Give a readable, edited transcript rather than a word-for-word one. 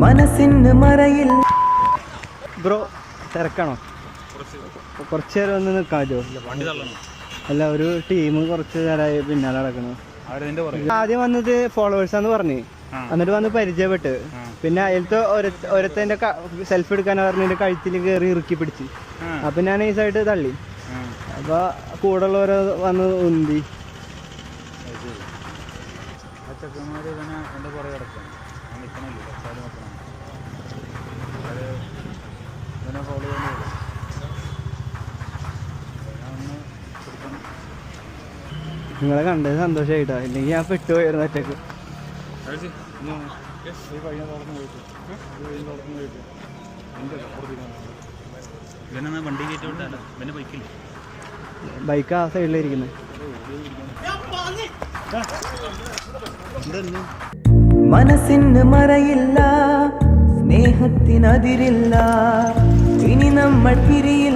മനസ്സിന് മറയിൽ. ബ്രോ തിരക്കാണോ? കുറച്ച് നേരം ഒന്ന് നിൽക്കാൻ പറ്റുമോ? അല്ല, ഒരു ടീം കുറച്ച് നേരമായി പിന്നാലെ നടക്കണം. ആദ്യം വന്നത് ഫോളോവേഴ്സാന്ന് പറഞ്ഞു, എന്നിട്ട് വന്ന് പരിചയപ്പെട്ട്, പിന്നെ അതിലത്തെ ഓരോരുത്തൻ്റെ സെൽഫി എടുക്കാൻ പറഞ്ഞതിൻ്റെ കഴുത്തിൽ കയറി ഇറുക്കി പിടിച്ച്. അപ്പം ഞാൻ ഈ സൈഡ് തള്ളി. അപ്പോൾ കൂടെ ഉള്ളവരെ വന്ന് ഉന്തി. നിങ്ങളെ കണ്ടത് സന്തോഷമായിട്ടാ, ഇല്ലെങ്കിൽ ഞാൻ പെട്ടുപോയിരുന്നു ഒറ്റക്ക്. ബൈക്ക് ആ സൈഡിലിരിക്കുന്നത്. മനസ്സിന് മറയില്ല, സ്നേഹത്തിനതിരില്ല, ഇനി നമ്മൾ പിരിയില്ല.